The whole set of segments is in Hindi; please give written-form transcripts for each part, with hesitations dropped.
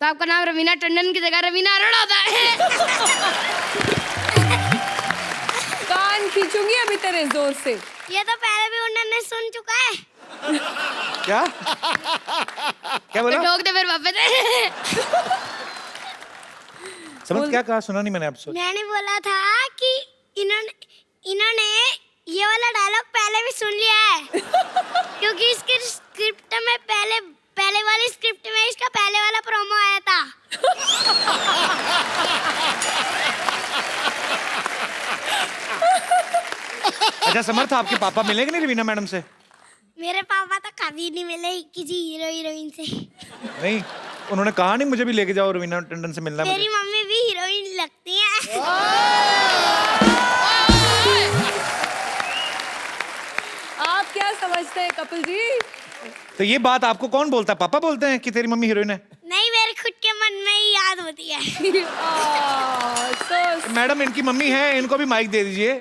तो आपका नाम रवीना टंडन की जगह रवीना अरोड़ा होता है। कान खींचूंगी अभी तेरे जोर से। ये तो पहले भी उन्होंने सुन चुका है। क्या क्या बोला? ठोक दे फिर वापस। समझ क्या कहा? सुना नहीं मैंने आपसे। मैंने बोला था कि इन्होंने ये वाला डायलॉग पहले भी सुन लिया है। क्योंकि इसके स्क्रिप्ट में पहले वाली स्क्रिप्ट में इसका पहले वाला प्रोमो आया था। अच्छा समर्थ, आपके पापा मिलेंगे नहीं रवीना मैडम से? मेरे पापा तो कभी नहीं मिले किसी हीरो हीरोइन से। नहीं, उन्होंने कहा नहीं मुझे भी लेके जाओ रवीना टंडन से मिलना है मेरी मुझे। मम्मी भी हीरोइन लगती है। आप क्या समझते हैं कपिल जी? तो ये बात आपको कौन बोलता है? पापा बोलते हैं कि तेरी मम्मी हीरोइन है? नहीं, मेरे खुद के मन में ही याद होती है। मैडम इनकी मम्मी है, इनको भी माइक दे दीजिए।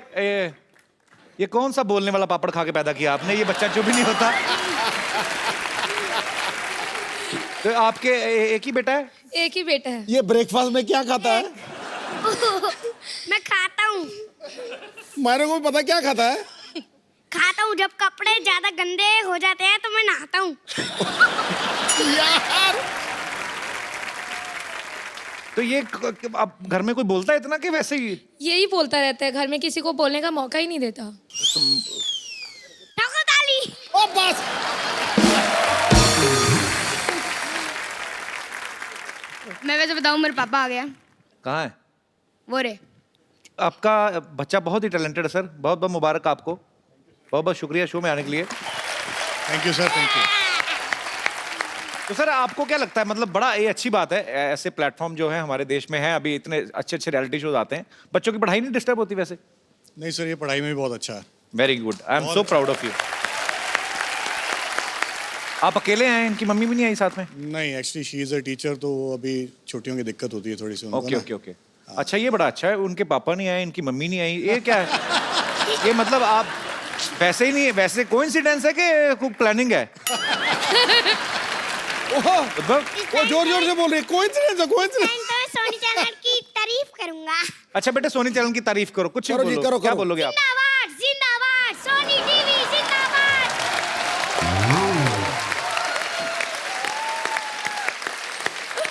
ये कौन सा बोलने वाला पापड़ खा के पैदा किया आपने? ये बच्चा चुप ही नहीं होता। तो आपके एक ही बेटा है? एक ही बेटा है। ये ब्रेकफास्ट में क्या खाता है? मैं खाता हूँ। मेरे को भी पता क्या खाता है। खाता हूँ जब कपड़े ज्यादा गंदे हो जाते हैं तो मैं नहाता हूँ। यार तो ये आप घर में कोई बोलता है इतना कि वैसे ही? यही बोलता रहता है, घर में किसी को बोलने का मौका ही नहीं देता। ठोको ताली। ओ बस। मैं वैसे बताऊँ, मेरे पापा आ गया। कहाँ है? वो रे। आपका बच्चा बहुत ही टैलेंटेड है सर, बहुत बहुत मुबारक आपको। बहुत बहुत शुक्रिया शो में आने के लिए। Thank you sir, thank you. तो सर आपको क्या लगता है, मतलब बड़ा ये अच्छी बात है, ऐसे प्लेटफॉर्म जो है हमारे देश में है, अभी इतने अच्छे अच्छे रियलिटी शोज आते हैं, बच्चों की पढ़ाई नहीं डिस्टर्ब होती वैसे? नहीं सर, ये पढ़ाई में भी बहुत अच्छा है। Very good, I am so proud of you. आप अकेले हैं, इनकी मम्मी भी नहीं आई साथ में? नहीं, actually she is a teacher, तो अभी छुट्टियों की दिक्कत होती है थोड़ी सी उनको ओके ना। Okay okay. अच्छा ये बड़ा अच्छा है, उनके पापा नहीं आए, इनकी मम्मी नहीं आई, ये क्या है? ये मतलब आप वैसे ही नहीं, वैसे कोइंसिडेंस है कि कोई प्लानिंग है? वो जोर जोर से बोल रही है, कोइंसिडेंस है, कोइंसिडेंस। तो मैं सोनी चैनल की तारीफ करूंगा। अच्छा बेटे, सोनी चैनल की तारीफ करो, कुछ करो जी, बोलो। करो, क्या करो। बोलोगे आप? जिंदाबाद जिंदाबाद सोनी टीवी जिंदाबाद।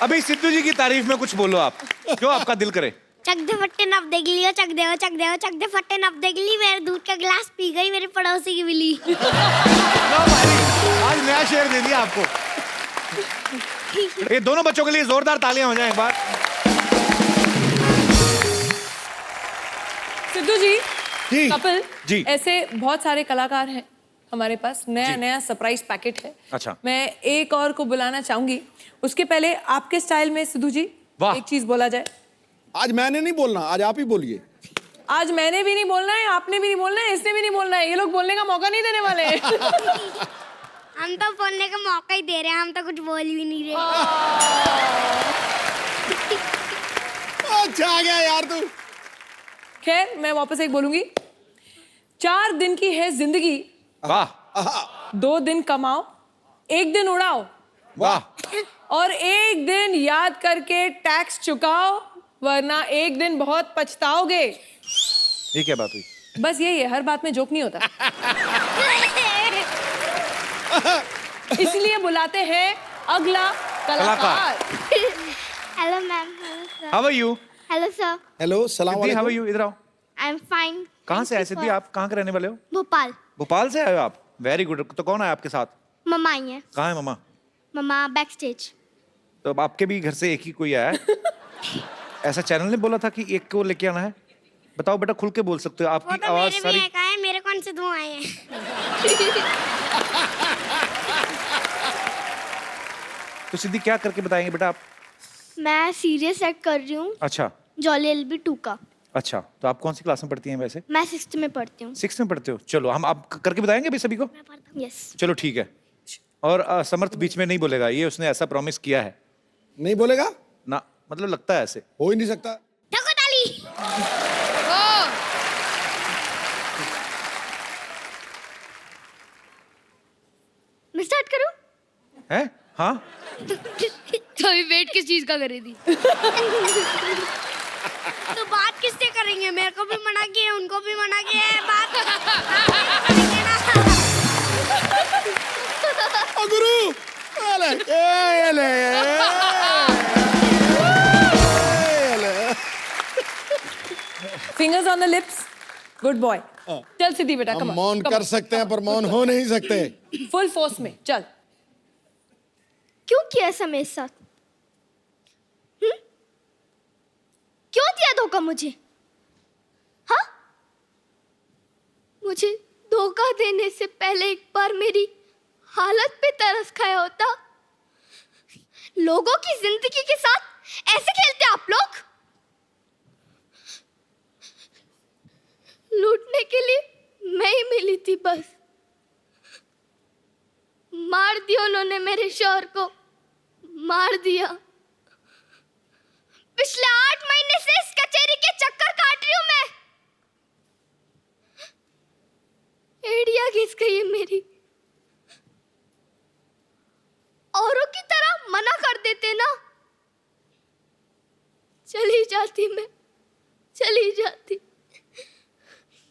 अभी सिद्धू जी की तारीफ में कुछ बोलो आप, जो आपका दिल करे। चक दे फट्टे नप देख लियो, चक दे चक दे फट्टे नप देख ली। मेरे दूध का गिलास पी गई मेरे पड़ोसी की बिल्ली। लो भाई, आज नया शेर दे दिया आपको। ये दोनों बच्चों के लिए जोरदार तालियां हो जाएं एक बार। सिद्धू जी, जी कपिल जी। ऐसे बहुत सारे कलाकार हैं हमारे पास, नया जी। नया सरप्राइज पैकेट है। अच्छा। मैं एक और को बुलाना चाहूंगी, उसके पहले आपके स्टाइल में सिद्धू जी वाह। एक चीज बोला जाए। आज मैंने नहीं बोलना, आज आप ही बोलिए। आज मैंने भी नहीं बोलना है, आपने भी नहीं बोलना है, इसने भी नहीं बोलना है। ये लोग बोलने का मौका नहीं देने वाले हैं। हम तो बोलने का मौका ही दे रहे हैं, हम तो कुछ बोल भी नहीं रहे। अच्छा आ गया यार तू। खैर मैं वापस एक बोलूंगी, 4 दिन की है जिंदगी, वाह 2 दिन कमाओ, 1 दिन उड़ाओ, वाह। और 1 दिन याद करके टैक्स चुकाओ, वरना 1 दिन बहुत पछताओगे। ये क्या बात हुई? बस यही है, हर बात में जोक नहीं होता। इसलिए बुलाते हैं अगला कलाकार। Hello ma'am. How are you? Hello sir. Hello, सलाम सिद्धि, हाउ आर वालेकुम। यू? इधर आओ। I am fine. कहाँ से आए सिद्धि? आप कहाँ के रहने वाले हो? भोपाल। भोपाल से आए हो आप? Very good. तो कौन है आपके साथ? मम्मा आई है। कहाँ है मम्मा? मम्मा बैक स्टेज। तो अब आपके भी घर से एक ही कोई आया है? ऐसा चैनल ने बोला था कि एक को लेके आना है? बताओ बेटा, खुल के बोल सकते हो, वो आपकी तो आवाज मेरे सारी। भी एक आए, मेरे कौन से 2 आए हैं? तो सिद्धि क्या करके बताएंगे बेटा आप? मैं सीरियस एक्ट कर रही हूँ, अच्छा जॉली एलबी 2 का। अच्छा, तो आप कौन सी क्लास में पढ़ती हैं वैसे? मैं 6th में पढ़ती हूँ। 6th में पढ़ते हो? चलो हम आप करके बताएंगे अभी सभी को। यस। चलो ठीक है। और समर्थ बीच में नहीं बोलेगा, ये उसने ऐसा प्रॉमिस किया है नहीं बोलेगा? ना, मतलब लगता है ऐसे। हो ही नहीं सकता। ठोको ताली। मैं स्टार्ट करूँ? हैं? हाँ तो अभी वेट किस चीज का करी थी? तो बात किससे करेंगे? मेरे को भी मना किया, उनको भी मना किया है, बात करेंगे ना। ओ गुरु अले अले fingers on the lips, good boy. चल सिद्धि बेटा, हम कम मौन कर सकते हैं पर मौन हो नहीं सकते। फुल फोर्स में चल। क्यों किया ऐसा मेरे साथ? क्यों दिया धोखा मुझे? हाँ, मुझे धोखा देने से पहले एक बार मेरी हालत पे तरस खाया होता। लोगों की जिंदगी के साथ ऐसे खेलते आप लोग? लूटने के लिए मैं ही मिली थी बस। मार दिया उन्होंने मेरे शौहर को, मार दिया। पिछले 8 महीने से इस कचेरी के चक्कर काट रही हूं मैं। एड़िया घिस गई है मेरी। औरों की तरह मना कर देते ना, चली जाती मैं, चली जाती।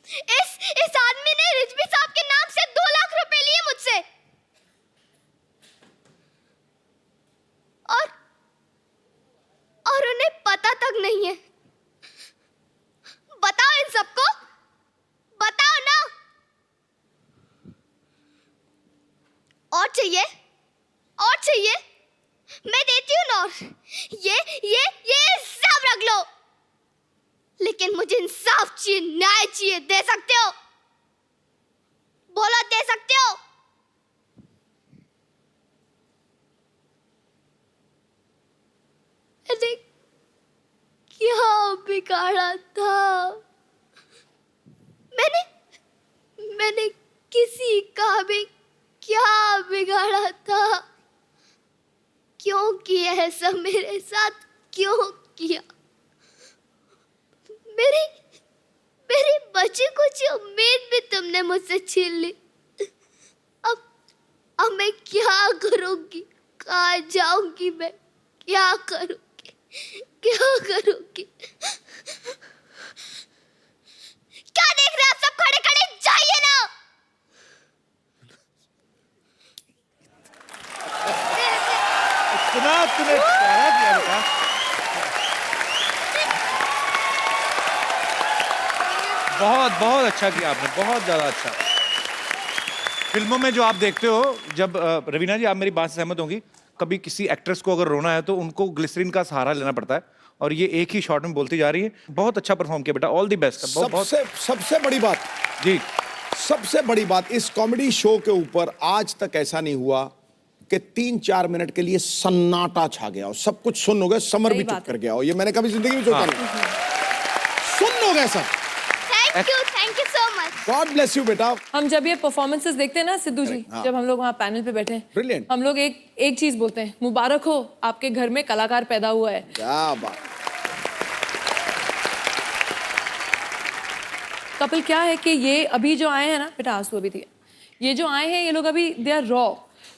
इस आदमी ने रिजवी साहब के नाम से 2 लाख रुपए लिए मुझसे। और उन्हें पता तक नहीं है। बताओ इन सबको, बताओ ना। और चाहिए, और चाहिए, मैं देती हूँ ना। और ये सब रख लो, लेकिन मुझे इंसाफ चाहिए, न्याय चाहिए। दे सकते हो? बोलो, दे सकते हो? अरे क्या बिगाड़ा था मैंने किसी का भी क्या बिगाड़ा था? क्यों किया ऐसा मेरे साथ? क्यों किया? मेरी बच्ची को जो उम्मीद भी तुमने मुझसे छीन ली। अब मैं क्या करूंगी? कहाँ जाऊंगी मैं? क्या करूंगी? क्या करूंगी? क्या देख रहे हैं आप सब खड़े खड़े? जाइए ना। इतना तूने प्यारा किया बेटा। बहुत बहुत अच्छा किया आपने, बहुत ज्यादा अच्छा। फिल्मों में जो आप देखते हो, जब रवीना जी आप मेरी बात से सहमत होंगी, कभी किसी एक्ट्रेस को अगर रोना है तो उनको ग्लिसरीन का सहारा लेना पड़ता है, और ये एक ही शॉट में बोलती जा रही है। बहुत अच्छा परफॉर्म किया बेटा, ऑल द बेस्ट। सबसे बड़ी बात जी, सबसे बड़ी बात, इस कॉमेडी शो के ऊपर आज तक ऐसा नहीं हुआ कि 3-4 मिनट के लिए सन्नाटा छा गया हो, सब कुछ सुन हो गया, समर सही भी बात चुप कर गया हो। ये मैंने कभी जिंदगी में सोचा नहीं। सुन हो गया सब। Thank you so much. God bless you बेटा। हम जब ये परफॉर्मेंसेस देखते हैं ना सिद्धू जी, हाँ। जब हम लोग वहाँ पैनल पे बैठे हैं, Brilliant। हम लोग एक चीज बोलते हैं, मुबारक हो, आपके घर में कलाकार पैदा हुआ है। क्या बात। कपिल, क्या है कि ये अभी जो आए हैं ना बेटा, आंसू अभी दिए, ये जो आए हैं ये लोग अभी दे आर रॉ।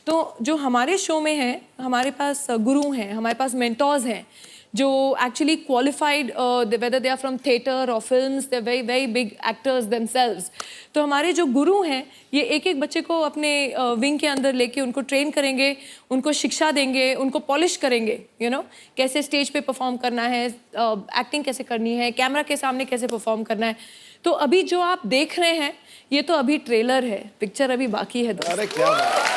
तो जो हमारे शो में है, हमारे पास गुरु हैं, हमारे पास मेंटोर्स हैं जो actually qualified, whether they are from theatre और films, they very very big actors themselves. तो हमारे जो गुरु हैं ये एक एक बच्चे को अपने विंग के अंदर लेके उनको ट्रेन करेंगे, उनको शिक्षा देंगे, उनको पॉलिश करेंगे, यू नो, कैसे स्टेज पे परफॉर्म करना है, एक्टिंग कैसे करनी है, कैमरा के सामने कैसे परफॉर्म करना है। तो अभी जो आप देख रहे हैं ये तो अभी ट्रेलर है, पिक्चर अभी बाकी है। अरे क्या बात।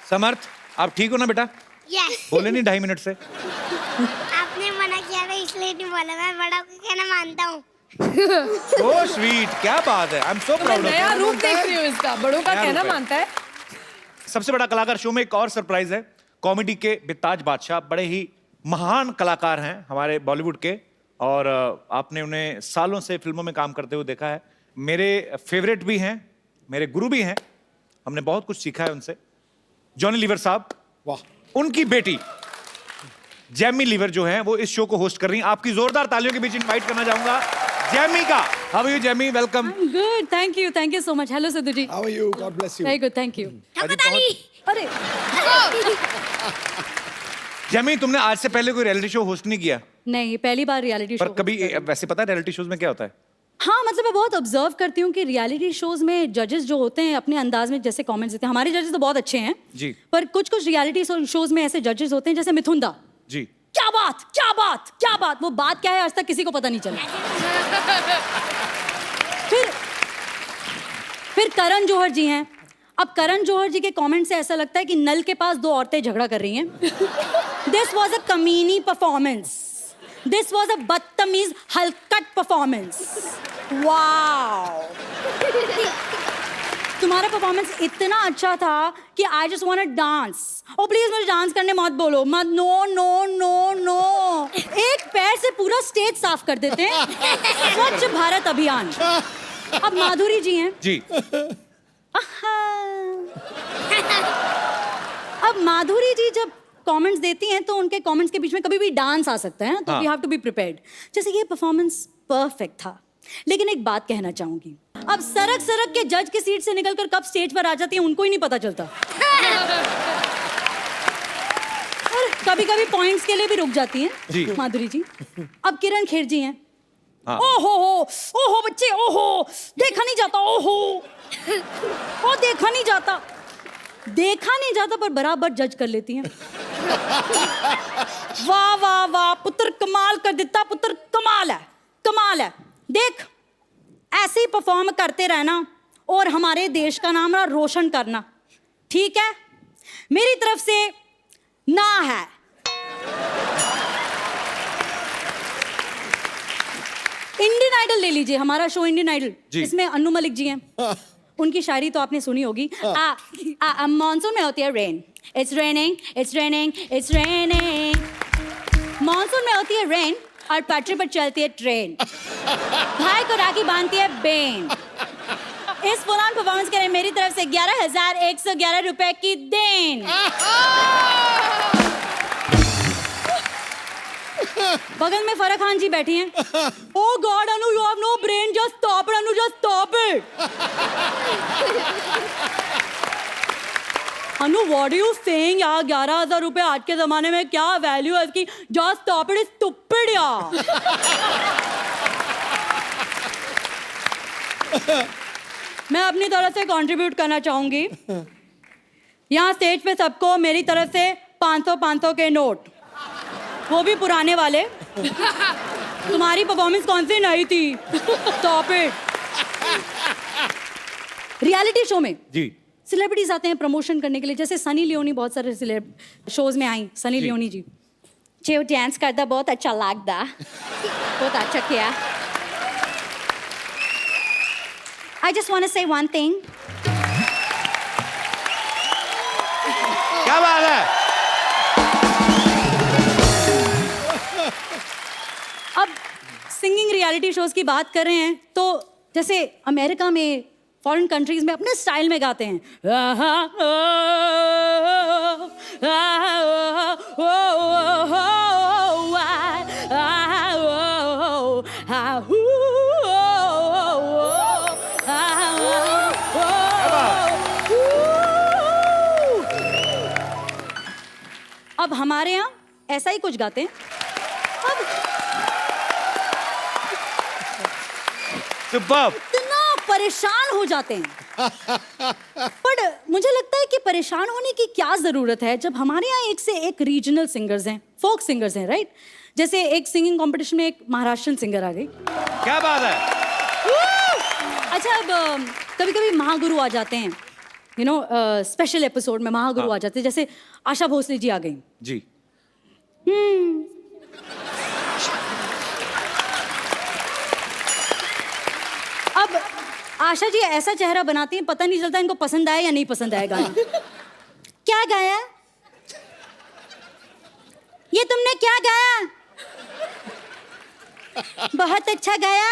समर्थ आप ठीक हो ना बेटा? यस। बोले नहीं 2.5 मिनट से? आपने मना किया था इसलिए नहीं बोला। मैं बड़ा को कहना मानता हूँ। सो स्वीट, क्या बात है। आई एम सो मैं प्राउड नया ऑफ रूप देख रही हूँ इसका, बड़ों का नया कहना रूप है। मानता है। सबसे बड़ा कलाकार शो में एक और सरप्राइज है। कॉमेडी के बेताज बादशाह, बड़े ही महान कलाकार हैं हमारे बॉलीवुड के, और आपने उन्हें सालों से फिल्मों में काम करते हुए देखा है। मेरे फेवरेट भी हैं, मेरे गुरु भी हैं, हमने बहुत कुछ सीखा है उनसे। जॉनी लीवर साहब, वाह। उनकी बेटी जैमी लीवर जो है वो इस शो को होस्ट कर रही हैं। आपकी जोरदार तालियों के बीच इनवाइट करना चाहूंगा जैमी का How are you, Jemmy? Welcome. I'm good. Thank you so much. Hello, Sidhu ji. How are you? God bless you. Very good. Thank you. ठोको ताली अरे जेमी, तुमने आज से पहले कोई रियलिटी शो होस्ट नहीं किया, नहीं, पहली बार रियलिटी पर शो। कभी वैसे पता है रियलिटी शोज में क्या होता है? हाँ, मतलब मैं बहुत ऑब्जर्व करती हूँ कि रियलिटी शोज में जजेस जो होते हैं अपने अंदाज में जैसे कमेंट्स देते हैं। हमारे जजेस तो बहुत अच्छे हैं जी। पर कुछ रियलिटी शोज में ऐसे जजेस होते हैं जैसे मिथुन दा। जी। क्या बात क्या बात क्या बात, वो बात क्या है आज तक किसी को पता नहीं चला। फिर करण जौहर जी हैं। अब करण जौहर जी के कमेंट से ऐसा लगता है कि नल के पास दो औरतें झगड़ा कर रही हैं। दिस वॉज अ कमीनी परफॉर्मेंस, दिस वॉज अ बदतमीज हलकट परफॉर्मेंस। वाओ, तुम्हारा परफॉर्मेंस इतना अच्छा था कि I just want to dance. Oh please मुझे डांस करने मत बोलो, मत। नो नो नो नो, एक पैर से पूरा स्टेज साफ कर देते हैं। स्वच्छ भारत अभियान। अब माधुरी जी हैं जी। अब माधुरी जी जब कमेंट्स देती हैं तो उनके कमेंट्स के बीच में कभी भी डांस आ सकता है, तो हाँ। We have to be prepared. जैसे ये परफॉर्मेंस परफेक्ट था, लेकिन एक बात कहना चाहूंगी, अब सरक सरक के जज की सीट से निकलकर कब स्टेज पर आ जाती है उनको ही नहीं पता चलता। और कभी कभी पॉइंट्स के लिए भी रुक जाती जी। हैं माधुरी जी। अब किरण खेर जी हैं। हाँ। ओहो बच्चे, ओहो देखा नहीं जाता, ओहो ओ देखा नहीं जाता पर बराबर जज कर लेती हैं। वाह वाह वाह, पुत्र कमाल कर देता, पुत्र कमाल है। देख, ऐसे ही परफॉर्म करते रहना और हमारे देश का नाम रोशन करना, ठीक है? मेरी तरफ से ना है। इंडियन आइडल ले लीजिए, हमारा शो इंडियन आइडल, इसमें अन्नू मलिक जी हैं। उनकी शायरी तो आपने सुनी होगी। मॉनसून में होती है rain, it's raining it's raining it's raining. Monsoon में होती है रेन और पटरी पर चलती है ट्रेन। भाई को राखी बांधती है बेन। इस पुरान परफॉर्मेंस के लिए मेरी तरफ से 11,111 रुपए की देन। बगल में फराह खान जी बैठी हैं। Oh God, Anu, you have no brain. Just stop it, Anu. Just stop it. Anu, what are you saying? यार 11,000 रुपए आज के जमाने में क्या वैल्यू है इसकी? Just stop it, it's stupid यार। मैं अपनी तरफ से कंट्रीब्यूट करना चाहूंगी। यहाँ स्टेज पे सबको मेरी तरफ से 500 के नोट, वो भी पुराने वाले। तुम्हारी परफॉर्मेंस कौन सी नई थी? Stop it. रियलिटी शो में जी। सेलिब्रिटीज आते हैं प्रमोशन करने के लिए, जैसे सनी लियोनी बहुत सारे शोज में आई। सनी लियोनी जी जो डांस करता बहुत अच्छा लगता, बहुत अच्छा किया। आई जस्ट वांट टू से वन थिंग। क्या बात है? अब सिंगिंग रियलिटी शोज की बात कर रहे हैं तो जैसे अमेरिका में, फॉरेन कंट्रीज में अपने स्टाइल में गाते हैं। अब हमारे यहाँ ऐसा ही कुछ गाते हैं। सुपर्ब। इतना परेशान हो जाते हैं। पर मुझे लगता है कि परेशान होने की क्या जरूरत है जब हमारे यहाँ एक से एक रीजनल सिंगर्स हैं, फोक सिंगर्स हैं, राइट? जैसे एक सिंगिंग कंपटीशन में एक महाराष्ट्रन सिंगर आ गई। क्या बात है? अच्छा, अब कभी कभी महागुरु आ जाते हैं, यू नो, स्पेशल एपिसोड में महागुरु आ जाते हैं, जैसे आशा भोसले जी आ गई जी। अब आशा जी ऐसा चेहरा बनाती हैं, पता नहीं चलता इनको पसंद आया या नहीं पसंद आया गाना। क्या गाया? ये तुमने क्या गाया? बहुत अच्छा गाया।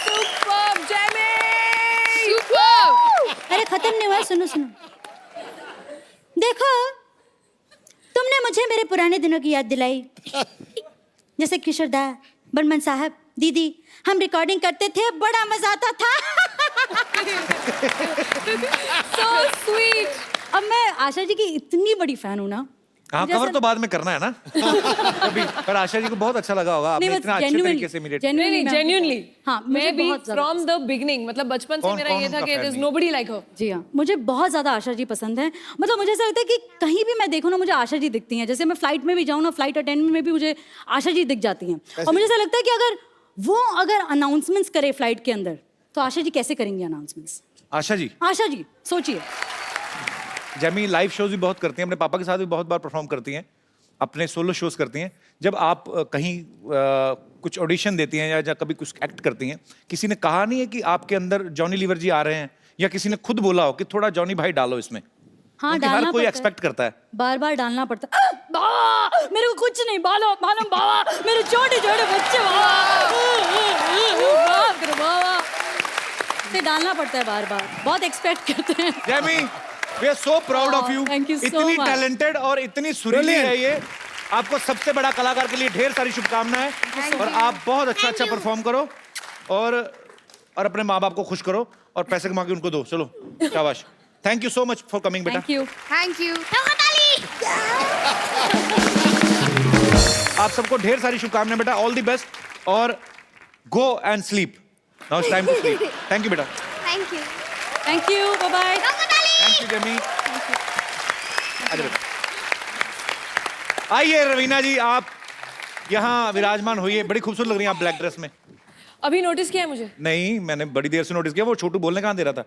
Superb Jamie. सुपर। अरे खत्म नहीं हुआ, सुनो सुनो। देखो, तुमने मुझे मेरे पुराने दिनों की याद दिलाई। जैसे किशोरदा, बर्मन साहब, दीदी, हम रिकॉर्डिंग करते थे, बड़ा मजा आता था। So sweet. अब मैं आशा जी की इतनी बड़ी फैन हूँ ना। हाँ, मुझे कवर ऐसा- तो बाद में करना है ना कभी। पर आशा जी को बहुत अच्छा लगा होगा, आपने नहीं, इतना अच्छे genuinely- तरीके से immediate- नहीं नहीं मैं- जेन्युइनली हाँ, मुझे मैं भी बहुत ज्यादा फ्रॉम द बिगनिंग, मतलब बचपन से कौन- मेरा कौन ये था उनका कि fan देयर इज नहीं? नोबडी लाइक हर। जी हाँ, मुझे बहुत ज्यादा आशा जी पसंद है। मतलब मुझे ऐसा लगता है कि कहीं भी मैं देखूँ ना, मुझे आशा जी दिखती हैं। जैसे मैं फ्लाइट में भी जाऊँ ना, फ्लाइट अटेंडेंट में भी मुझे आशा जी दिख जाती हैं। और मुझे ऐसा लगता है कि अगर अनाउंसमेंट्स करे फ्लाइट के अंदर, तो आशा जी कैसे करेंगी अनाउंसमेंट्स? आशा जी, आशा जी सोचिए। जैमी लाइव शोज भी बहुत करती हैं, अपने पापा के साथ भी बहुत बार परफॉर्म करती हैं, अपने सोलो शोज करती हैं। जब आप कहीं कुछ ऑडिशन देती हैं या कभी कुछ एक्ट करती हैं, किसी ने कहा नहीं है कि आपके अंदर जॉनी लीवर जी आ रहे हैं, या किसी ने खुद बोला हो कि थोड़ा जॉनी भाई डालो इसमें? हाँ, क्योंकि डालना हर कोई पड़ता है। एक्सपेक्ट करता है। बार बार डालना पड़ता है। बाबा मेरे को कुछ नहीं, बालो मालूम बाबा, मेरे छोटे छोटे बच्चे बाप रे बाबा, से डालना पड़ता है बार बार, बहुत एक्सपेक्ट करते हैं। Jamie, we are so proud of you. Thank you so इतनी much. टैलेंटेड और इतनी सुरीली Brilliant. है ये। आपको सबसे बड़ा कलाकार के लिए ढेर सारी शुभकामनाएं, और आप बहुत अच्छा परफॉर्म करो, और अपने माँ बाप को खुश करो, और पैसे कमा के उनको दो। चलो शाबाश। Thank you so much for coming बेटा। Thank you. Thank you. आप सबको ढेर सारी शुभकामनाएं बेटा, ऑल द बेस्ट, और go and sleep. Now it's time to sleep. Thank you बेटा। Thank you. Thank you, bye bye. Thank you Jamie. आइए बेटा। आइए रवीना जी, आप यहाँ विराजमान होइए। बड़ी खूबसूरत लग रही हैं आप ब्लैक ड्रेस में। अभी नोटिस किया है मुझे? नहीं, मैंने बड़ी देर से नोटिस किया, वो छोटू बोलने कहाँ दे रहा था।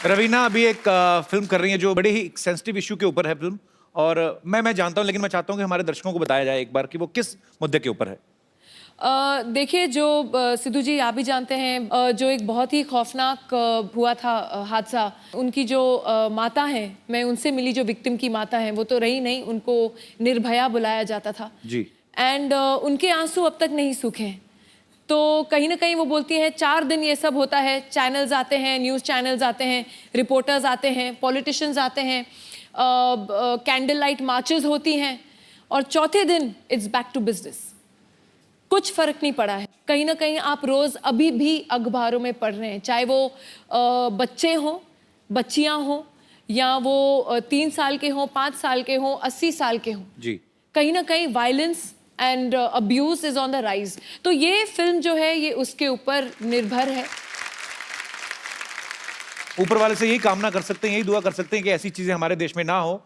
रवीना अभी एक फिल्म कर रही है जो बड़े ही सेंसिटिव इशू के ऊपर है फिल्म, और मैं जानता हूँ, लेकिन मैं चाहता हूँ कि हमारे दर्शकों को बताया जाए एक बार कि वो किस मुद्दे के ऊपर है। देखिए, जो सिद्धू जी आप भी जानते हैं, जो एक बहुत ही खौफनाक हुआ था हादसा, उनकी जो माता हैं, मैं उनसे मिली, जो विक्टिम की माता हैं, वो तो रही नहीं, उनको निर्भया बुलाया जाता था जी। एंड उनके आंसू अब तक नहीं सूखे हैं। तो कहीं ना कहीं वो बोलती हैं 4 दिन ये सब होता है, चैनल्स आते हैं, न्यूज़ चैनल्स आते हैं, रिपोर्टर्स आते हैं, पॉलिटिशियंस आते हैं, कैंडल लाइट मार्चेस होती हैं, और चौथे दिन इट्स बैक टू बिजनेस। कुछ फर्क नहीं पड़ा है। कहीं ना कहीं आप रोज अभी भी अखबारों में पढ़ रहे हैं, चाहे वो बच्चे हों, बच्चियां हों, या वो 3 साल के हों, 5 साल के हों, 80 साल के हों। जी। कहीं ना कहीं violence and abuse is on the rise. तो ये फिल्म जो है, ये उसके ऊपर निर्भर है। ऊपर वाले से यही कामना कर सकते हैं, यही दुआ कर सकते हैं कि ऐसी चीजें हमारे देश में ना हो,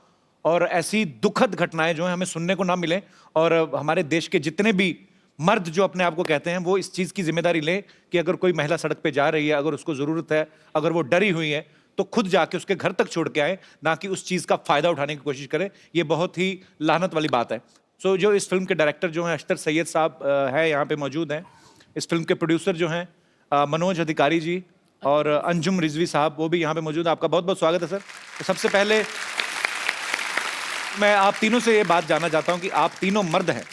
और ऐसी दुखद घटनाएं जो हैं हमें सुनने को ना मिलें, और हमारे देश के जितने भी मर्द जो अपने आप को कहते हैं, वो इस चीज़ की जिम्मेदारी लें कि अगर कोई महिला सड़क पे जा रही है, अगर उसको ज़रूरत है, अगर वो डरी हुई है, तो खुद जाके उसके घर तक छोड़ के आए, ना कि उस चीज़ का फ़ायदा उठाने की कोशिश करें। ये बहुत ही लानत वाली बात है। सो जो इस फिल्म के डायरेक्टर जो हैं अख्तर सैयद साहब है, यहाँ पे मौजूद हैं। इस फिल्म के प्रोड्यूसर जो हैं मनोज अधिकारी जी और अंजुम रिजवी साहब, वो भी यहाँ पे मौजूद हैं। आपका बहुत बहुत स्वागत है सर। तो सबसे पहले मैं आप तीनों से ये बात जानना चाहता हूँ कि आप तीनों मर्द हैं,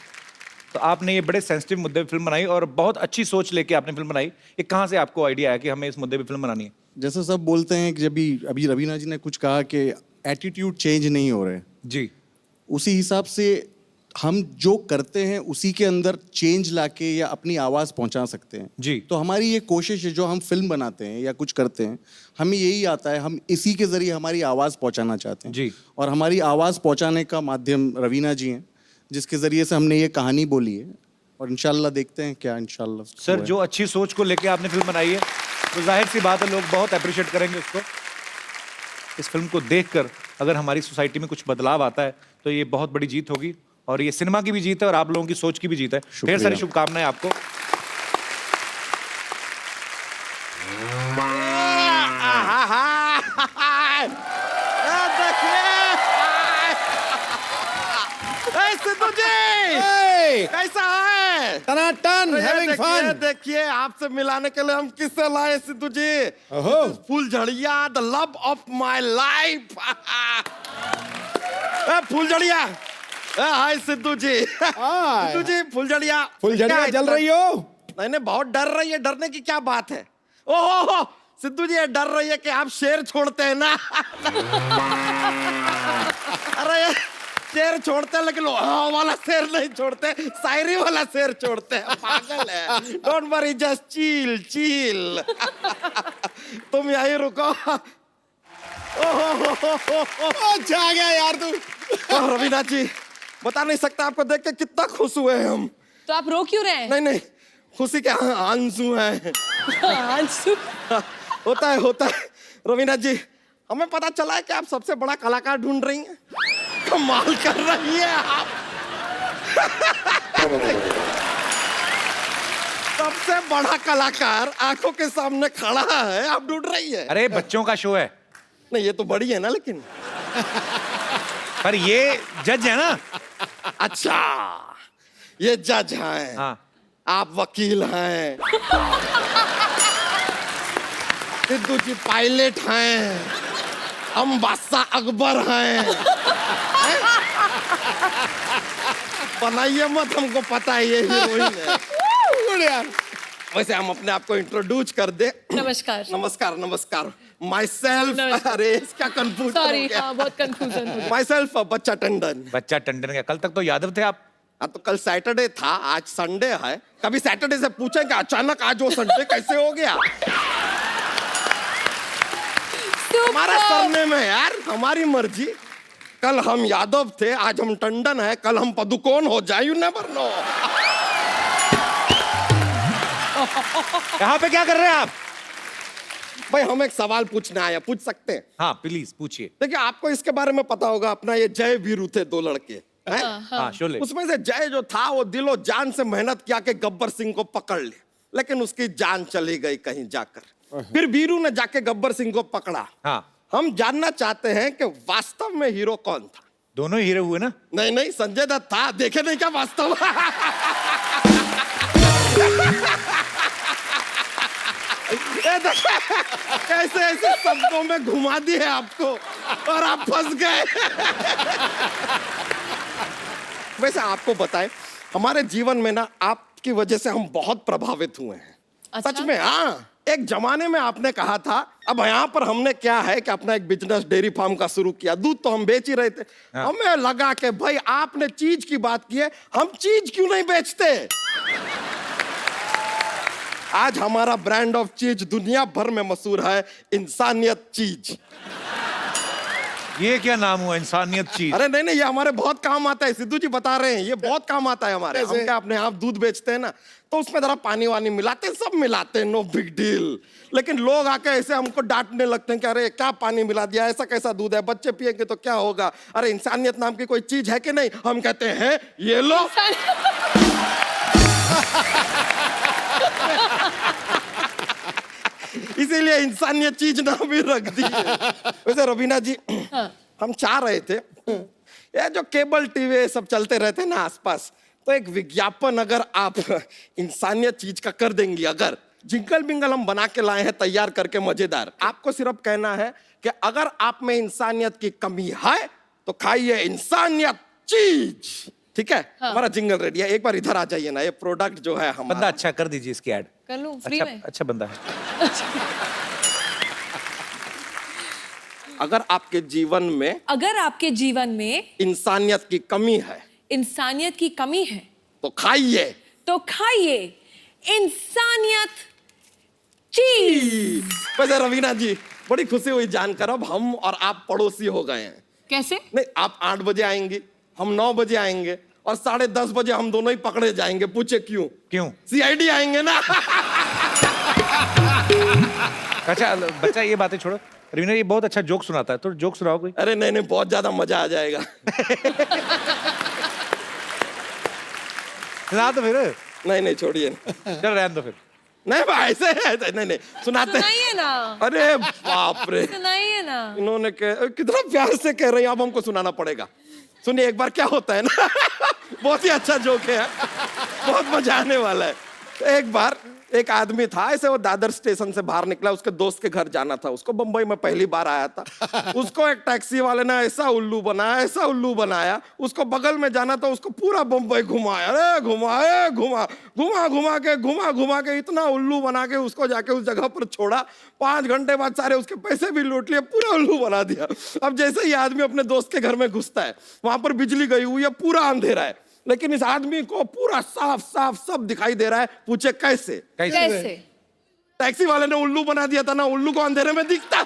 तो आपने ये बड़े सेंसिटिव मुद्दे पे फिल्म बनाई, और बहुत अच्छी सोच लेके आपने फिल्म बनाई। ये कहाँ से आपको आइडिया आया कि हमें इस मुद्दे पे फिल्म बनानी है? जैसे सब बोलते हैं कि जब भी अभी रवीना जी ने कुछ कहा कि एटीट्यूड चेंज नहीं हो रहे, जी। उसी हिसाब से हम जो करते हैं उसी के अंदर चेंज लाके या अपनी आवाज़ पहुंचा सकते हैं। जी। तो हमारी ये कोशिश है, जो हम फिल्म बनाते हैं या कुछ करते हैं, हमें यही आता है, हम इसी के ज़रिए हमारी आवाज़ पहुंचाना चाहते हैं। जी। और हमारी आवाज़ पहुंचाने का माध्यम रवीना जी हैं, जिसके ज़रिए से हमने ये कहानी बोली है, और इंशाल्लाह देखते हैं क्या इंशाल्लाह। सर, जो अच्छी सोच को लेके आपने फिल्म बनाई है, तो जाहिर सी बात है लोग बहुत अप्रिशिएट करेंगे उसको। इस फिल्म को देखकर अगर हमारी सोसाइटी में कुछ बदलाव आता है, तो ये बहुत बड़ी जीत होगी, और ये सिनेमा की भी जीत है और आप लोगों की सोच की भी जीत है। ढेर सारी शुभकामनाएं आपको। कैसा है? टनाटन, having fun. देखिए आपसे मिलाने के लिए हम किससे लाए सिद्धू जी? फुलझड़िया, the love of my life. फुलझड़िया, हाय सिद्धू जी। सिद्धू जी, फुलझड़िया। फुलझड़िया जल रही हो? नहीं नहीं, बहुत डर रही है। डरने की क्या बात है? ओहो सिद्धू जी, ये डर रही है कि आप शेर छोड़ते हैं ना। अरे शेर छोड़ते हैं लेकिन हाँ वाला शेर नहीं छोड़ते, शायरी वाला शेर छोड़ते हैं। पागल है। Don't worry, just chill chill. तुम यहीं रुको। अच्छा आ गया यार तू। रवीना जी, बता नहीं सकता आपको देख के कितना खुश हुए हैं हम। तो आप रो क्यों रहे हैं? नहीं नहीं, खुशी के आंसू हैं। आंसू? होता है। रवीना जी, हमें पता चला है कि आप सबसे बड़ा कलाकार ढूंढ रही हैं। कमाल कर रही है आप। सबसे बड़ा कलाकार आंखों के सामने खड़ा है, आप ढूंढ रही है। अरे बच्चों का शो है। नहीं, ये तो बड़ी है ना, लेकिन पर ये जज है ना। अच्छा, ये जज हैं। हाँ। आप वकील हैं। सिद्धू जी पायलट हैं। हम बादशाह अकबर हैं। बनाइए मत, हमको पता है ये हीरोइन है। वैसे हम अपने आप को इंट्रोड्यूस कर दे। नमस्कार। नमस्कार नमस्कार। माई सेल्फ, अरे इसका कंफ्यूजन सॉरी, हाँ बहुत कंफ्यूजन हो गया। माई सेल्फ बच्चा टंडन। बच्चा टंडन का, कल तक तो यादव थे आप। हाँ, तो कल सैटरडे था, आज संडे है। कभी सैटरडे से पूछेंगे अचानक आज वो संडे कैसे हो गया? हमारा सरनेम है यार, हमारी मर्जी। कल हम यादव थे, आज हम टंडन है, कल हम पदुकोण हो जाए, यू नेवर नो। यहाँ पे क्या कर रहे हैं आप? भाई हम एक सवाल पूछने आए, पूछ सकते हैं? हाँ प्लीज पूछिए। देखिए, आपको इसके बारे में पता होगा, अपना ये जय वीरू थे, दो लड़के हैं। हाँ शोले। उसमें से जय जो था वो दिलो जान से मेहनत किया कि गब्बर सिंह को पकड़ ले, लेकिन उसकी जान चली गई कहीं जाकर। फिर वीरू ने जाके गब्बर सिंह को पकड़ा। हाँ। हम जानना चाहते हैं कि वास्तव में हीरो कौन था? दोनों हीरो हुए ना। नहीं नहीं, संजय दत्त था। देखे नहीं क्या वास्तव? कैसे ऐसे शब्दों में घुमा दिए आपको और आप फंस गए। वैसे आपको बताएं, हमारे जीवन में ना आपकी वजह से हम बहुत प्रभावित हुए हैं। अच्छा? सच में, हाँ। एक जमाने में आपने कहा था, अब यहाँ पर हमने क्या है कि अपना एक बिजनेस डेयरी फार्म का शुरू किया, दूध तो हम बेच ही रहे थे। हाँ। हमें लगा कि भाई आपने चीज की बात की है, हम चीज क्यों नहीं बेचते? आज हमारा ब्रांड ऑफ चीज दुनिया भर में मशहूर है, इंसानियत चीज। ये क्या नाम हुआ, इंसानियत चीज? अरे नहीं नहीं, ये हमारे बहुत काम आता है। सिद्धू जी बता रहे हैं, ये बहुत काम आता है हमारे। हम क्या अपने आप दूध बेचते हैं ना, तो उसमें जरा पानी वानी मिलाते हैं, सब मिलाते हैं, नो बिग डील। लेकिन लोग आके ऐसे हमको डांटने लगते हैं कि अरे क्या पानी मिला दिया, ऐसा कैसा दूध है, बच्चे पिएंगे तो क्या होगा? अरे इंसानियत नाम की कोई चीज है कि नहीं? हम कहते हैं ये लो। इसीलिए इंसानियत चीज नाम भी रख दी है। वैसे रवीना जी, हम चाह रहे थे, ये जो केबल टीवी सब चलते रहते हैं ना आसपास, तो एक विज्ञापन अगर आप इंसानियत चीज का कर देंगी, अगर जिंगल बिंगल हम बना के लाए हैं तैयार करके, मजेदार। आपको सिर्फ कहना है कि अगर आप में इंसानियत की कमी है तो खाइए इंसानियत चीज। ठीक है? हाँ। हमारा जिंगल रेडी है। एक बार इधर आ जाइए ना, ये प्रोडक्ट जो है हमारा। बंदा अच्छा, कर दीजिए इसकी ऐड। कर लूं फ्री अच्छा, में? अच्छा बंदा है। अगर आपके जीवन में, अगर आपके जीवन में इंसानियत की कमी है, इंसानियत की कमी है, तो खाइए, तो खाइए इंसानियत चीज। वैसे रवीना जी, बड़ी खुशी हुई जानकर, अब हम और आप पड़ोसी हो गए हैं। कैसे? नहीं, आप 8 बजे आएंगे, हम 9 बजे आएंगे, और 10:30 बजे हम दोनों ही पकड़े जाएंगे। पूछे क्यों? क्यों? CID आएंगे ना। अच्छा बच्चा, ये बातें छोड़ो। रवीना ये बहुत अच्छा जोक सुनाता है, तो जोक सुनाओ कोई। अरे नहीं नहीं, बहुत ज्यादा मजा आ जाएगा। सुना तो फिर। नहीं नहीं, छोड़िए। चल रहने दो फिर। नहीं भाई, ऐसे नहीं नहीं, सुनाते। सुनाइए ना। अरे बाप रे, सुनाइए ना। इन्होंने कितना प्यार से कह रहे हैं, अब हमको सुनाना पड़ेगा। सुनिए एक बार क्या होता है ना। बहुत ही अच्छा जोक है, बहुत मजा आने वाला है। एक बार एक आदमी था ऐसे, वो दादर स्टेशन से बाहर निकला, उसके दोस्त के घर जाना था उसको, बंबई में पहली बार आया था। उसको एक टैक्सी वाले ने ऐसा उल्लू बनाया, ऐसा उल्लू बनाया, उसको बगल में जाना था, उसको पूरा बंबई घुमाया, अरे घुमा के इतना उल्लू बना के उसको जाके उस जगह पर छोड़ा। 5 घंटे बाद सारे उसके पैसे भी लूट लिए, पूरा उल्लू बना दिया। अब जैसे ही आदमी अपने दोस्त के घर में घुसता है, वहां पर बिजली गई हुई है, पूरा अंधेरा है, लेकिन इस आदमी को पूरा साफ साफ सब दिखाई दे रहा है। पूछे कैसे? कैसे? टैक्सी वाले ने उल्लू बना दिया था ना, उल्लू को अंधेरे में दिखता।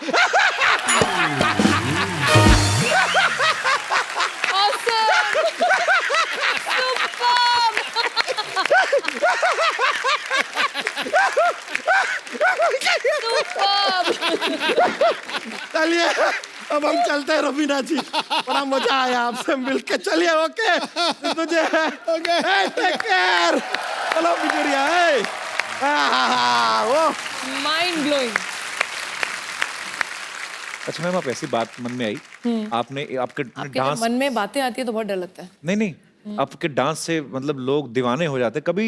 चलिए अब हम चलते हैं रवीना जी, बड़ा मजा आया आपसे मिलके। चलिए ओके, तुझे टेक केयर। चलो बिजुरिया, वो माइंड ब्लोइंग। अच्छा मैम, आप ऐसी बात मन में आई, आपने आपके आपके डांस, मन में बातें आती है तो बहुत डर लगता है। नहीं आपके डांस से मतलब लोग दीवाने हो जाते। कभी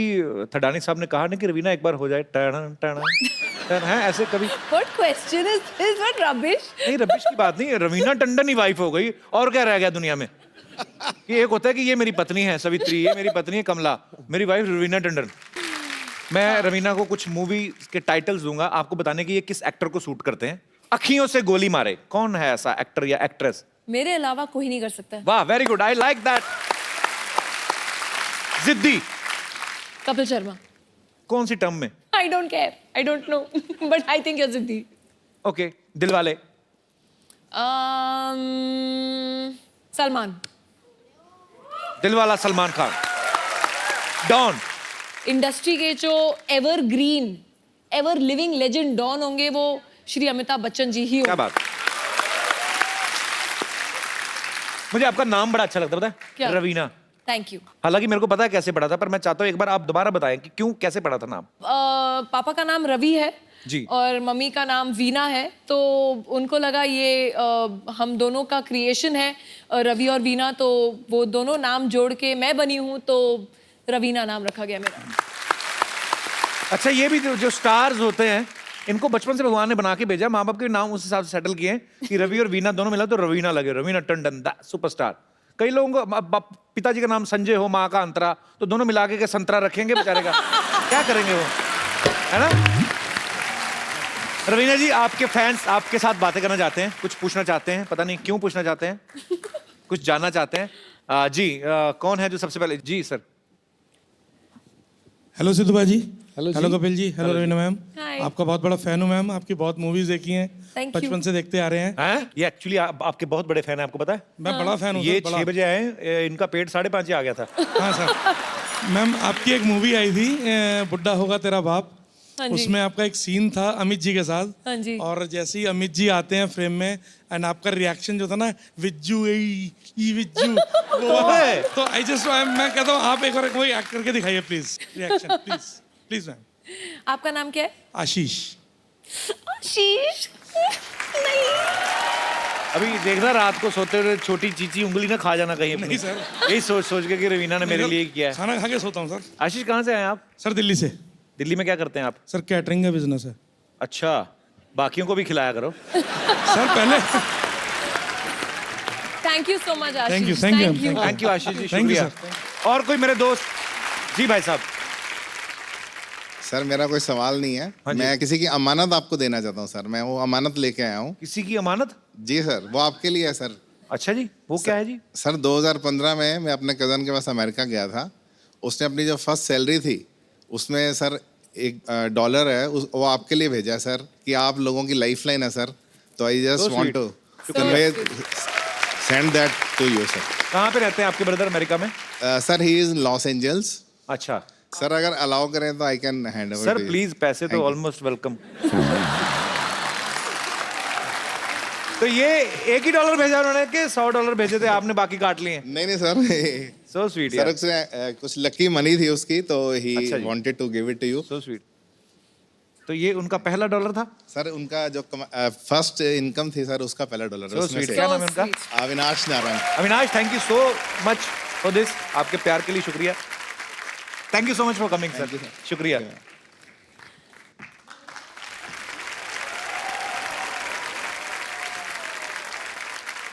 थडानी साहब ने कहा ना कि रवीना एक बार हो जाए टर्न टर्न टर्न, है ऐसे कभी? What question is this? What rubbish? नहीं, रबिश की बात नहीं, रवीना टंडन ही वाइफ हो गई, और क्या रह गया दुनिया में? कि एक होता है कि ये मेरी पत्नी है सवित्री, ये मेरी पत्नी है कमला, मेरी वाइफ रवीना टंडन। मैं रवीना को कुछ मूवी के टाइटल्स दूंगा, आपको बताने की ये किस एक्टर को सूट करते हैं। अखियों से गोली मारे, कौन है ऐसा एक्टर या एक्ट्रेस? मेरे अलावा कोई नहीं कर सकता। वाह, very good, I like that. जिद्दी, कपिल शर्मा। कौन सी टर्म में? I don't care. I don't know. But I think you're जिद्दी। ओके, दिलवाले। सलमान। दिलवाला सलमान खान। डॉन। इंडस्ट्री के जो evergreen, ever living legend Don होंगे वो श्री अमिताभ बच्चन जी ही क्या होंगे। बात। मुझे आपका नाम बड़ा अच्छा लगता है, पता क्या? है? रवीना। Thank you. हालांकि मेरे को पता है कैसे पढ़ा था, पर मैं चाहता हूँ एक बार आप दोबारा बताएं कि क्यों, कैसे पढ़ा था नाम? पापा का नाम रवि है जी। और मम्मी का नाम वीना है, तो उनको लगा ये हम दोनों का क्रिएशन है रवि और वीना, तो वो दोनों नाम जोड़ के मैं बनी हूँ, तो रवीना नाम रखा गया मेरा। अच्छा, ये भी जो स्टार्स होते हैं, इनको बचपन से भगवान ने बना के भेजा, माँ बाप के नाम उस हिसाब से सेटल किए कि रवि और वीना दोनों मिला तो रवीना लगे, रवीना टंडन द सुपरस्टार। कई लोगों को पिताजी का नाम संजय हो, माँ का अंतरा, तो दोनों मिला के संतरा रखेंगे बेचारे का, क्या करेंगे वो, है ना? रवीना जी, आपके फैंस आपके साथ बातें करना चाहते हैं, कुछ पूछना चाहते हैं, पता नहीं क्यों पूछना चाहते हैं, कुछ जानना चाहते हैं। जी, कौन है जो सबसे पहले? जी सर। हेलो सिद्धू भाई जी, hello Kapil ji, hello Raveena ma'am. Hi. आपका बहुत बड़ा फैन हूँ मैम, आपकी बहुत मूवीज देखी हैं, Thank you. बचपन से देखते आ रहे हैं। हैं? ये एक्चुअली आपके बहुत बड़े फैन है, आपको पता है? मैं बड़ा फैन हूँ ये सर, बड़ा। 6 बजे आए, इनका पेट 5:30 आ गया था। हाँ सर। मैम आपकी एक मूवी आई थी बुड्ढा होगा तेरा बाप, हाँ जी। उसमें आपका एक सीन था अमित जी के साथ। हाँ जी। और जैसे ही अमित जी आते हैं फ्रेम में एंड आपका रिएक्शन जो था ना, विज्जू ई विज्जू, तो आई जस्ट मैं कहता हूँ आप एक बार कोई एक्ट करके दिखाइए please, reaction please please ma'am. आपका नाम क्या है? आशीष। आशीष। नहीं। अभी देखना, रात को सोते हुए छोटी चीची उंगली ना खा जाना कहीं अपनी। नहीं सर। यही सोच के कि रवीना ने मेरे लिए किया है। खाना खा के सोता हूँ सर। आशीष, कहाँ से आए आप? सर दिल्ली से। दिल्ली में क्या करते हैं आप? सर कैटरिंग का बिजनेस है। अच्छा, बाकियों को भी खिलाया करो। सर पहले thank you so much Ashish. Thank you, thank you, thank you Ashish ji, Thank you, शुक्रिया। और कोई मेरे दोस्त? जी भाई साहब। सर मेरा कोई सवाल नहीं है, हाँ जी। मैं किसी की अमानत आपको देना चाहता हूँ सर, मैं वो अमानत लेके आया हूँ। किसी की अमानत? जी सर, वो आपके लिए है सर। अच्छा जी, वो क्या है जी? सर 2015 में मैं अपने कज़न के पास अमेरिका गया था, उसने अपनी जो फर्स्ट सैलरी थी उसमें सर $1 है, वो आपके लिए भेजा है सर, कि आप लोगों की लाइफ लाइन है सर, तो I just So want sweet. To convey send that to you sir. कहाँ पे रहते हैं आपके ब्रदर अमेरिका में? Sir he is Los Angeles. अच्छा सर, अगर अलाउ करें तो I can hand over. Sir please, पैसे तो ऑलमोस्ट वेलकम। तो ये $1 ही भेजा उन्होंने कि $100 भेजे थे आपने, बाकी काट लिए? नहीं सर, सो स्वीट सर यार, उसने कुछ लकी मनी थी उसकी, तो ही अच्छा जी। Wanted to give it to you. So sweet. तो ये उनका पहला $1 था? सर उनका जो फर्स्ट इनकम थी सर, उसका पहला $1 सो स्वीट। क्या नाम है उनका? Avinash Narayan. Avinash, thank you so much for this, आपके प्यार के लिए शुक्रिया। Thank you so much for coming sir, शुक्रिया।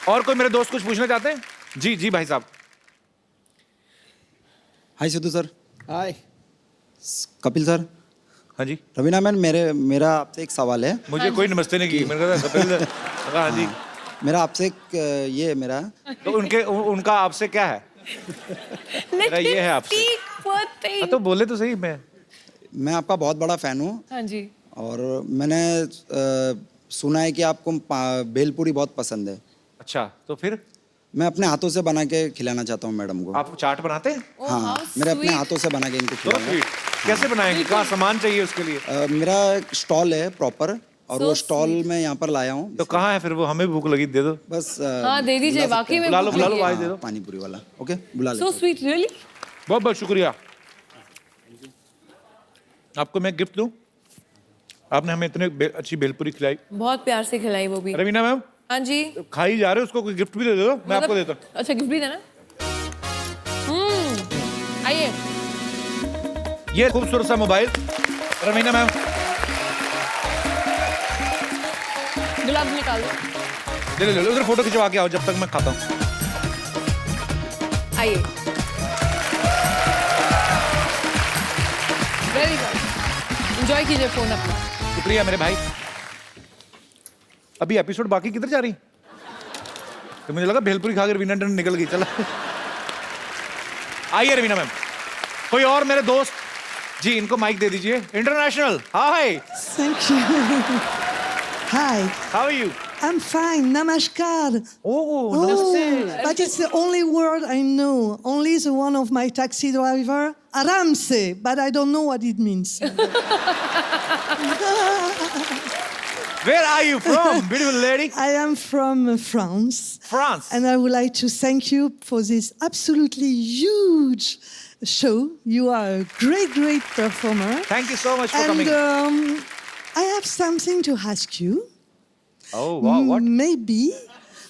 और कोई मेरे दोस्त कुछ पूछना चाहते हैं? जी जी भाई साहब। हाय सिद्धू सर, हाय। कपिल सर, हाँ जी। रवीना मैम, मेरा आपसे एक सवाल है। मुझे कोई नमस्ते नहीं की, मैंने कहा कपिल सर। हाँ जी। मेरा आपसे एक ये मेरा तो उनका आपसे क्या है? मेरा ये है आपसे। हाँ, तो बोले तो सही। मैं आपका बहुत बड़ा फैन हूँ। हाँ जी। और मैंने सुना है कि आपको भेलपूरी बहुत पसंद है। अच्छा, तो फिर मैं अपने हाथों से बना के खिलाना चाहता हूँ मैडम को। आप चाट बनाते हैं? हाँ, मेरे अपने हाथों से बना के इनको तो खिलाना है। कैसे बनाएंगे? कहाँ सामान चाहिए उसके लिए? मेरा एक स्टॉल है प्रॉपर, और वो स्टॉल मैं यहाँ पर लाया हूँ। तो कहाँ है फिर वो? हमें भूख लगी, दे दो। बस हाँ दे दीजिए, वाकई में बुला लो भाई, दे दो। पानी पूरी वाला। ओके, बुला सो लो। Sweet, really. बहुत बहुत शुक्रिया। आपको मैं गिफ्ट दूं? आपने हमें इतने अच्छी भेलपुरी खिलाई, बहुत प्यार से खिलाई वो भी। रवीना मैम। हाँ जी। खाई जा रहे हो, उसको कोई गिफ्ट भी दे दो, मैं आपको देता हूँ। अच्छा, गिफ्ट भी देना। आइए। ये खूबसूरत सा मोबाइल रवीना मैम। गुलाब निकाल दो। ले उधर फोटो खिंचवा के आओ जब तक मैं खाता हूँ। आइए। वेरी गुड, एंजॉय कीजिए फोन अपना। शुक्रिया मेरे भाई। अभी एपिसोड बाकी किधर जा रही? तो मुझे लगा भेलपुरी खा के रवीना टंडन निकल गई। चला, आइए रवीना मैम। कोई और मेरे दोस्त? जी, इनको माइक दे दीजिए। International, hi. Thank you. Hi, how are you? I'm fine. Namaskar. Oh, But it's the only word I know. Only the one of my taxi driver, Aramse, but I don't know what it means. Where are you from, beautiful lady? I am from France. France. And I would like to thank you for this absolutely huge show. You are a great, great performer. Thank you so much for And coming. I have something to ask you. Oh, wow, what? Maybe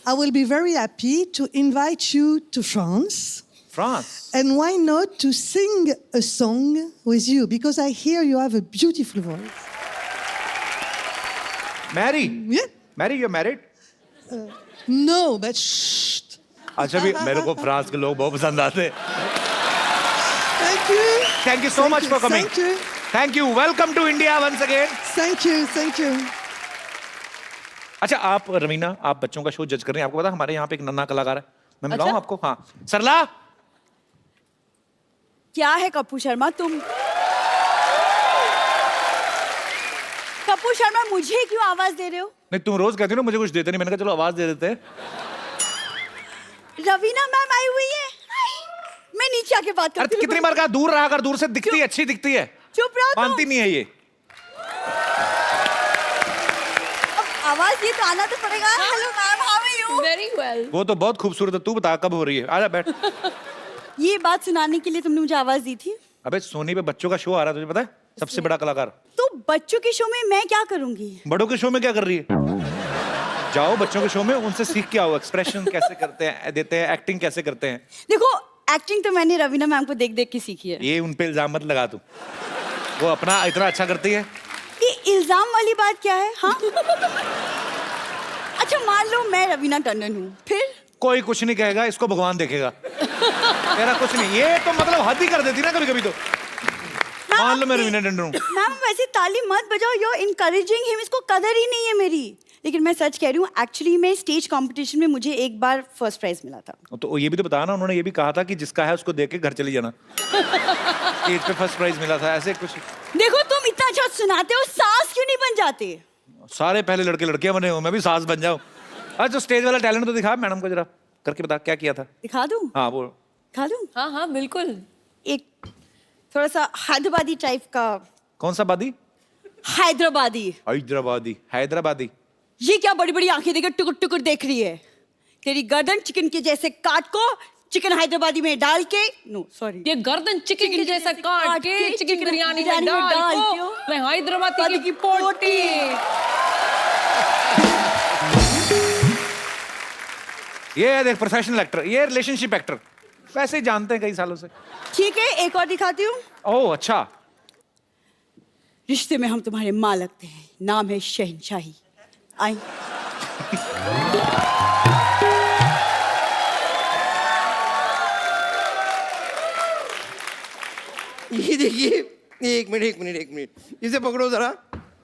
I will be very happy to invite you to France. France. And why not to sing a song with you? Because I hear you have a beautiful voice. Mary? Yeah? Mary, you're married? No, but shh. अच्छा भी मेरे को फ्रांस के लोग बहुत पसंद आते हैं। Thank you. Thank you so much for coming. Thank you. Thank you. Welcome to India once again. Thank you. Thank you. अच्छा, आप रवीना, आप बच्चों का शो जज कर रही हैं। आपको पता हमारे यहाँ पे एक नन्हा कलाकार है, मैं मिलाऊं आपको? हाँ, सरला। क्या है कपूर शर्मा तुम? कपूर शर्मा, मुझे क्यों आवाज दे रहे हो? नहीं, तुम रोज कहती हो ना मुझे कुछ देते नहीं, मैंने कहा चलो आवाज दे देते हैं। रवीना मैम आई हुई है, मैं नीचे आके बात करती हूँ। कितनी बार कहा दूर रहा कर, दूर से दिखती है, अच्छी दिखती है। चुप रहो तुम। मानती नहीं है ये। आवाज ये तो आना तो पड़ेगा। Hello ma'am, how are you? Very well. वो तो बहुत खूबसूरत है, तू बता कब हो रही है? आजा बैठ। ये बात सुनाने के लिए तुमने मुझे आवाज दी थी? अबे सोनी पे बच्चों का शो आ रहा है, तुझे पता है? सबसे बड़ा कलाकार। तो बच्चों के शो में मैं क्या करूंगी? बड़ों के शो में क्या कर रही है? जाओ बच्चों के शो में, उनसे सीख के आओ, एक्सप्रेशन कैसे करते हैं, देते हैं, एक्टिंग कैसे करते हैं। देखो, एक्टिंग तो मैंने रवीना मैम को देख देख के सीखी है। ये उन पे इल्जाम मत लगा तू, वो अपना इतना अच्छा करती है। ये इल्जाम वाली बात क्या है? हाँ। अच्छा मान लो मैं रवीना टंडन हूँ, फिर? कोई कुछ नहीं कहेगा, इसको भगवान देखेगा। तेरा कुछ नहीं, ये तो मतलब हद ही कर देती ना कभी कभी तो। मान लो मैं रवीना टंडन हूँ। मैम वैसे ताली मत बजाओ, यू आर इनकरेजिंग हिम, इसको कदर ही नहीं है मेरी। लेकिन मैं सच कह रही हूँ, एक्चुअली में स्टेज कंपटीशन में मुझे एक बार फर्स्ट प्राइज मिला था। तो ये भी तो बताया ना, उन्होंने ये भी कहा था कि जिसका है उसको देख के घर चली जाना। स्टेज पे फर्स्ट प्राइज मिला था, ऐसे कुछ। देखो तुम इतना अच्छा सुनाते हो, सास क्यों नहीं बन जाते? सारे पहले लड़के लड़कियां बने हो, मैं भी सास बन जाऊं। अच्छा, तो स्टेज वाला टैलेंट तो दिखा मैडम को, जरा करके बता क्या किया था। दिखा दूं? हाँ वो दिखा दूं? हाँ हाँ बिल्कुल। एक थोड़ा सा हैदराबादी टाइप का। कौन सा बादी? हैदराबादी। हैदराबादी, हैदराबादी। ये क्या बड़ी बड़ी आंखें देकर टुकुर टुकुर देख रही है? तेरी गर्दन चिकन के जैसे काट को चिकन हैदराबादी में डाल के, नो सॉरी, ये गर्दन चिकन के जैसा काट के चिकन बिरयानी में डाल को मैं हैदराबादी की पोटी। ये है देख, प्रोफेशनल एक्टर, ये रिलेशनशिप एक्टर, वैसे ही जानते हैं कई सालों से। ठीक है, एक और दिखाती हूँ। ओह अच्छा। रिश्ते में हम तुम्हारे माँ लगते हैं, नाम है शहनशाही। आई। ये देखिए, एक मिनट, इसे पकड़ो जरा।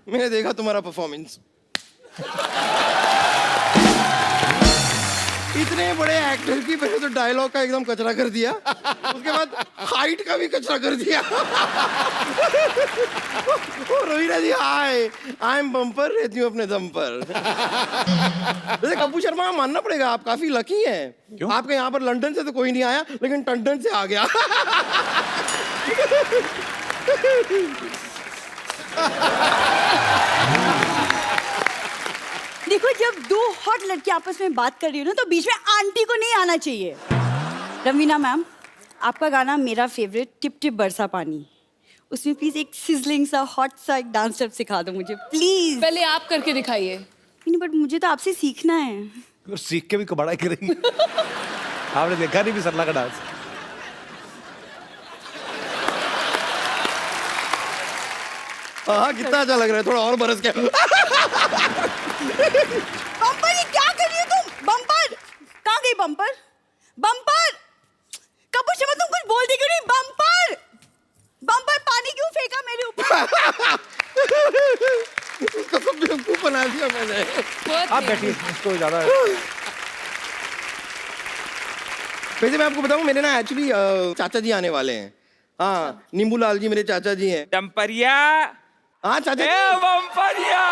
मैंने देखा तुम्हारा परफॉर्मेंस, इतने बड़े एक्टर की पहले तो डायलॉग का एकदम कचरा कर दिया, उसके बाद हाइट का भी कचरा कर दिया। रवीना जी, आई एम बम्पर, रहती हूँ अपने दम पर। वैसे कपूर शर्मा, मानना पड़ेगा आप काफी लकी हैं। आपके यहाँ पर लंदन से तो कोई नहीं आया, लेकिन टंडन से आ गया। देखो, जब दो हॉट लड़के आपस में बात कर रही हो ना, तो बीच में आंटी को नहीं आना चाहिए। रवीना मैम, आपका गाना मेरा फेवरेट, टिप टिप बरसा पानी, उसमें प्लीज एक सिजलिंग सा हॉट सा एक डांस स्टेप सिखा दो मुझे प्लीज। पहले आप करके दिखाइए। नहीं, बट मुझे तो आपसे सीखना है। सीख के भी कबाड़ा करेंगे। आपने देखा नहीं भी सरला का डांस? हाँ, कितना अच्छा लग रहा है, थोड़ा और बरस के। बम्पर, ये क्या कर रही हो तुम? बम्पर कहाँ गई? बम्पर कपूर शर्मा, तुम कुछ बोल दी क्यों नहीं? बम्पर पानी क्यों फेंका मेरे ऊपर? उसको सब बेवकूफ बना दिया मैंने। आप बैठिए, इसको ज्यादा। वैसे मैं आपको बताऊं, मेरे ना एक्चुअली चाचा जी आने वाले हैं। हाँ, नींबू लाल जी मेरे चाचा जी हैं। डम्परिया। हाँ चाचा जी। बम्परिया।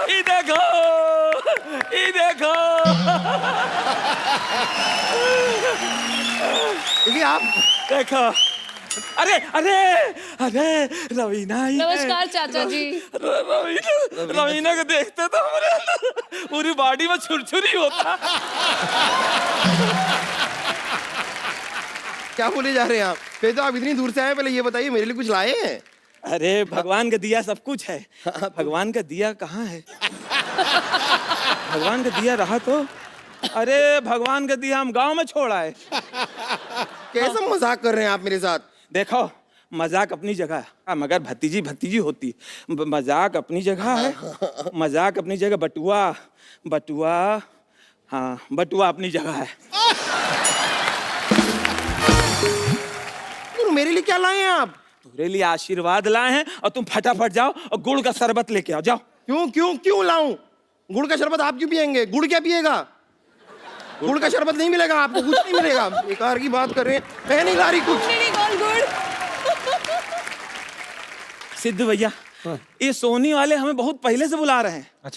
ये देखो। देखिए आप देखो। अरे रवीना ही है। नमस्कार चाचा जी। रवीना को देखते तो हमारे अंदर पूरी बॉडी में छुरछुरी होता। क्या बोले जा रहे हैं आप? फिर तो आप इतनी दूर से आए, पहले ये बताइए मेरे लिए कुछ लाए हैं? अरे भगवान का दिया सब कुछ है। भगवान का दिया कहाँ है? भगवान का दिया रहा तो। अरे भगवान का दिया हम गांव में छोड़ आए। कैसा मजाक कर रहे हैं आप मेरे साथ? देखो, मजाक अपनी जगह है, मगर भतीजी होती। मजाक अपनी जगह है, मजाक अपनी जगह। बटुआ हाँ, बटुआ अपनी जगह है। मेरे लिए क्या लाए हैं आप? तुम्हारे लिए आशीर्वाद लाए हैं, और तुम फटाफट जाओ और गुड़ का शरबत लेके आओ। जाओ। क्यों लाऊं? गुड़ का शरबत आप क्यों पियेंगे? गुड़ क्या पिएगा? गुड़ का शरबत नहीं मिलेगा आपको, कुछ नहीं मिलेगा। बेकार की बात कर रहे हैं, मैं नहीं ला रही कुछ। सिद्ध भैया, ये सोनी वाले हमें बहुत पहले से बुला रहे हैं। अच्छा।